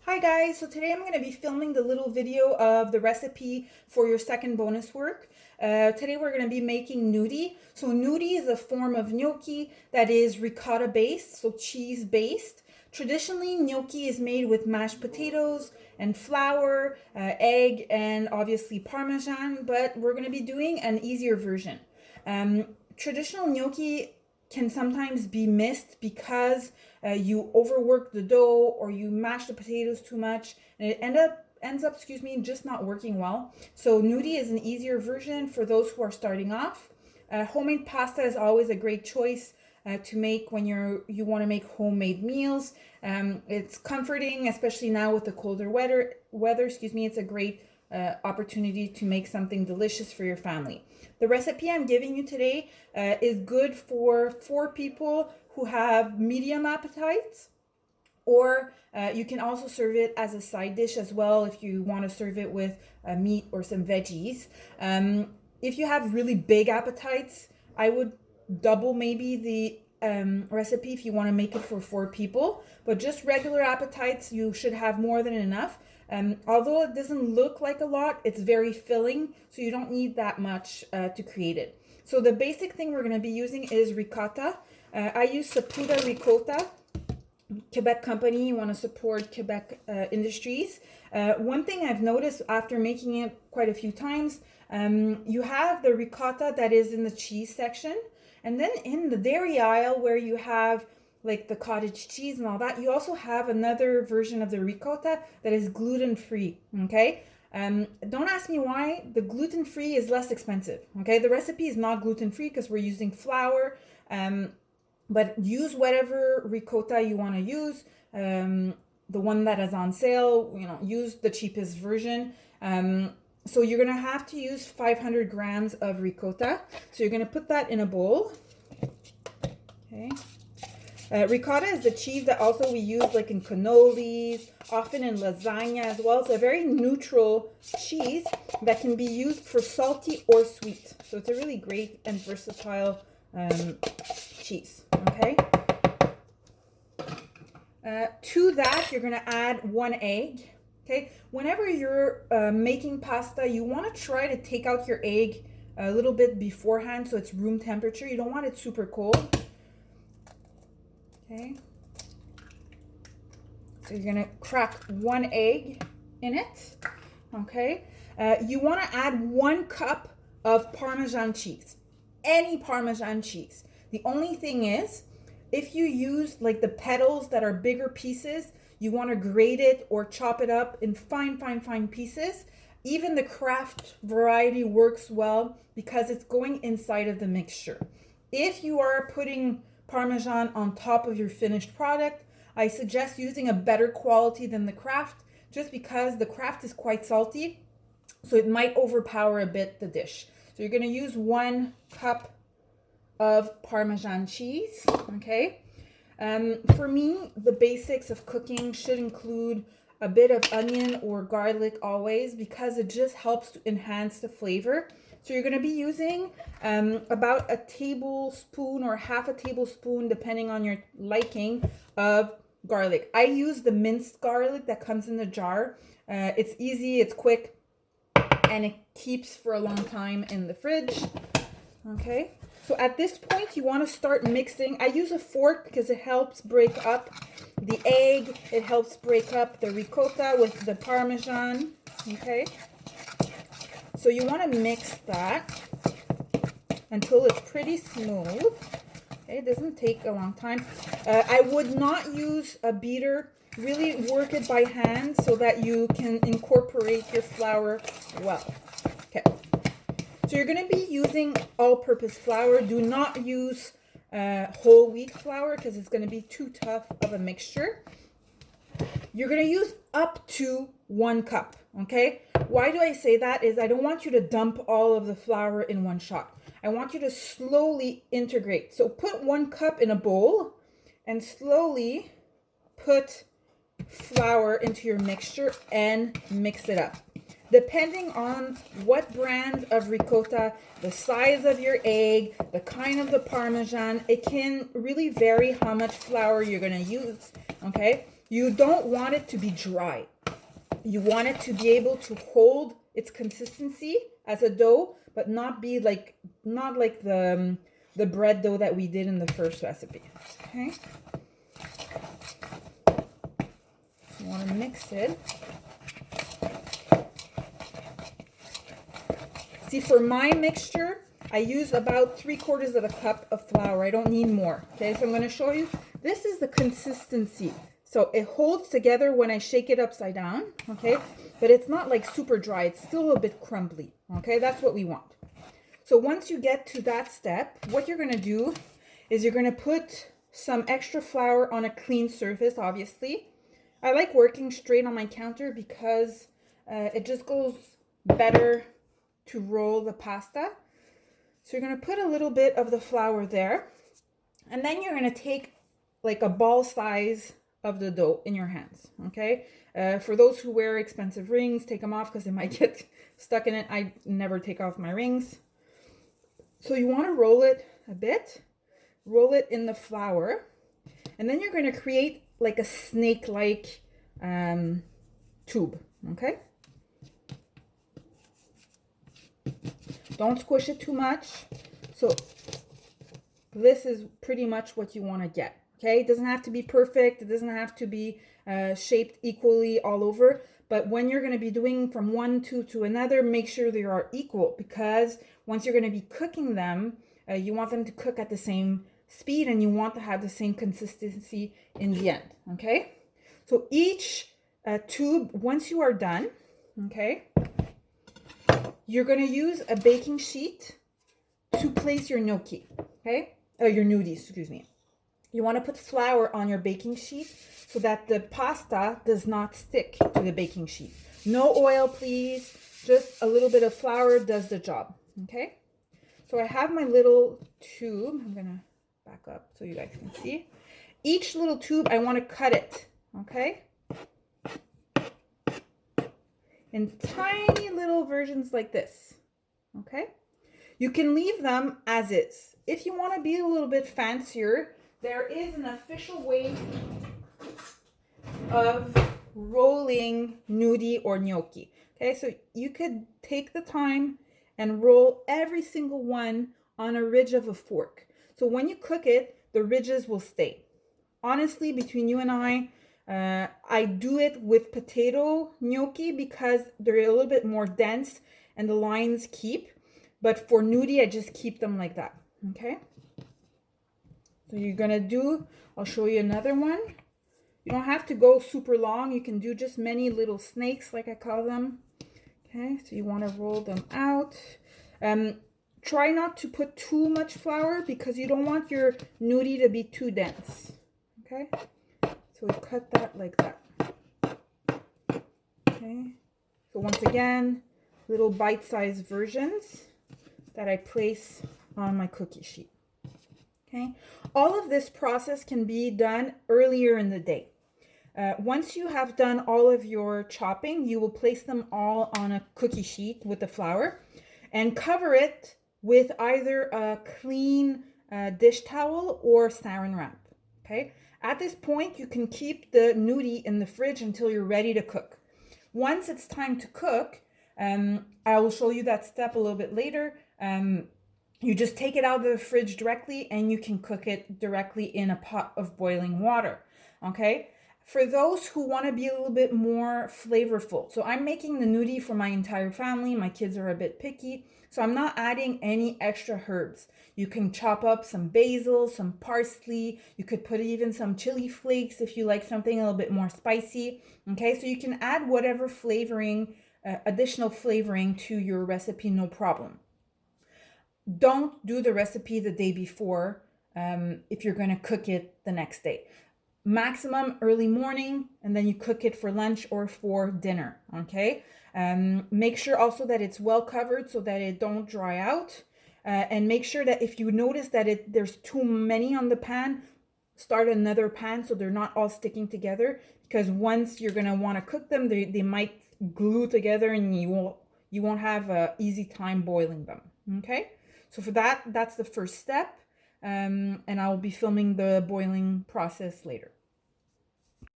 Hi guys, so today I'm going to be filming the little video of the recipe for your second bonus work. Today we're going to be making nuddi. So nuddi is a form of gnocchi that is ricotta based, so cheese based. Traditionally, gnocchi is made with mashed potatoes and flour, egg, and obviously parmesan, but we're going to be doing an easier version. Traditional gnocchi can sometimes be missed because you overwork the dough or you mash the potatoes too much and it ends up just not working well. So nuddi is an easier version for those who are starting off. Homemade pasta is always a great choice to make when you want to make homemade meals. It's comforting, especially now with the colder weather. It's a great opportunity to make something delicious for your family. The recipe I'm giving you today is good for 4 people who have medium appetites, or you can also serve it as a side dish as well if you want to serve it with meat or some veggies. If you have really big appetites, I would double maybe the recipe if you want to make it for 4 people, but just regular appetites, you should have more than enough. Although it doesn't look like a lot, it's very filling, so you don't need that much to create it. So the basic thing we're going to be using is ricotta. I use Saputo Ricotta, Quebec company. You want to support Quebec industries. One thing I've noticed after making it quite a few times, you have the ricotta that is in the cheese section, and then in the dairy aisle where you have like the cottage cheese and all that, you also have another version of the ricotta that is gluten-free, okay? Don't ask me why. The gluten-free is less expensive, okay? The recipe is not gluten-free because we're using flour, but use whatever ricotta you want to use. The one that is on sale, use the cheapest version. So you're going to have to use 500 grams of ricotta. So you're going to put that in a bowl, okay? Ricotta is the cheese that also we use like in cannolis, often in lasagna as well. It's a very neutral cheese that can be used for salty or sweet. So it's a really great and versatile cheese, okay? To that, you're going to add 1 egg, okay? Whenever you're making pasta, you want to try to take out your egg a little bit beforehand so it's room temperature. You don't want it super cold. Okay, so you're gonna crack 1 egg in it, okay? You wanna add 1 cup of Parmesan cheese, any Parmesan cheese. The only thing is, if you use like the petals that are bigger pieces, you wanna grate it or chop it up in fine pieces. Even the Kraft variety works well because it's going inside of the mixture. If you are putting Parmesan on top of your finished product, I suggest using a better quality than the Kraft, just because the Kraft is quite salty, so it might overpower a bit the dish. So you're going to use 1 cup of Parmesan cheese, okay? For me, the basics of cooking should include a bit of onion or garlic always, because it just helps to enhance the flavor. So you're going to be using about a tablespoon or half a tablespoon, depending on your liking, of garlic. I use the minced garlic that comes in the jar. It's easy, it's quick, and it keeps for a long time in the fridge. Okay, so at this point, you want to start mixing. I use a fork because it helps break up the egg. It helps break up the ricotta with the Parmesan, okay? So you want to mix that until it's pretty smooth. Okay, it doesn't take a long time. I would not use a beater. Really work it by hand so that you can incorporate your flour well. Okay, so you're going to be using all-purpose flour. Do not use whole wheat flour because it's going to be too tough of a mixture. You're going to use up to 1 cup, okay? Why do I say that? Is I don't want you to dump all of the flour in one shot. I want you to slowly integrate. So put 1 cup in a bowl and slowly put flour into your mixture and mix it up. Depending on what brand of ricotta, the size of your egg, the kind of the Parmesan, it can really vary how much flour you're going to use, okay? You don't want it to be dry. You want it to be able to hold its consistency as a dough, but not like the bread dough that we did in the first recipe. Okay. You want to mix it. See, for my mixture, I use about 3/4 of a cup of flour. I don't need more. Okay, so I'm going to show you. This is the consistency. So it holds together when I shake it upside down, okay? But it's not like super dry. It's still a bit crumbly, okay? That's what we want. So once you get to that step, what you're going to do is you're going to put some extra flour on a clean surface, obviously. I like working straight on my counter because it just goes better to roll the pasta. So you're going to put a little bit of the flour there. And then you're going to take like a ball size of the dough in your hands, okay? For those who wear expensive rings, take them off because they might get stuck in it. I never take off my rings. So you want to roll it a bit, roll it in the flour, and then you're going to create like a snake-like tube, okay? Don't squish it too much. So this is pretty much what you want to get. Okay, it doesn't have to be perfect. It doesn't have to be shaped equally all over. But when you're going to be doing from one tube to another, make sure they are equal, because once you're going to be cooking them, you want them to cook at the same speed and you want to have the same consistency in the end. Okay, so each tube, once you are done, okay, you're going to use a baking sheet to place your gnocchi. Okay, your nudis, excuse me. You want to put flour on your baking sheet so that the pasta does not stick to the baking sheet. No oil, please. Just a little bit of flour does the job. Okay? So I have my little tube. I'm going to back up so you guys can see. Each little tube, I want to cut it. Okay? In tiny little versions like this. Okay? You can leave them as is. If you want to be a little bit fancier, there is an official way of rolling nuddi or gnocchi. Okay, so you could take the time and roll every single one on a ridge of a fork. So when you cook it, the ridges will stay. Honestly, between you and I do it with potato gnocchi because they're a little bit more dense and the lines keep. But for nuddi, I just keep them like that. Okay. So you're going to do, I'll show you another one. You don't have to go super long. You can do just many little snakes, like I call them. Okay, so you want to roll them out. Try not to put too much flour because you don't want your nuddi to be too dense. Okay, so we cut that like that. Okay, so once again, little bite-sized versions that I place on my cookie sheet. Okay, all of this process can be done earlier in the day. Once you have done all of your chopping, you will place them all on a cookie sheet with the flour and cover it with either a clean dish towel or saran wrap. Okay, at this point, you can keep the nuddi in the fridge until you're ready to cook. Once it's time to cook, I will show you that step a little bit later. You just take it out of the fridge directly and you can cook it directly in a pot of boiling water, okay? For those who want to be a little bit more flavorful, so I'm making the nuddi for my entire family. My kids are a bit picky, so I'm not adding any extra herbs. You can chop up some basil, some parsley. You could put even some chili flakes if you like something a little bit more spicy, okay? So you can add whatever flavoring, additional flavoring to your recipe, no problem. Don't do the recipe the day before if you're going to cook it the next day. Maximum early morning, and then you cook it for lunch or for dinner, okay? Make sure also that it's well covered so that it don't dry out. And make sure that if you notice that there's too many on the pan, start another pan so they're not all sticking together, because once you're going to want to cook them, they might glue together and you won't have an easy time boiling them, okay? So for that, that's the first step, and I'll be filming the boiling process later.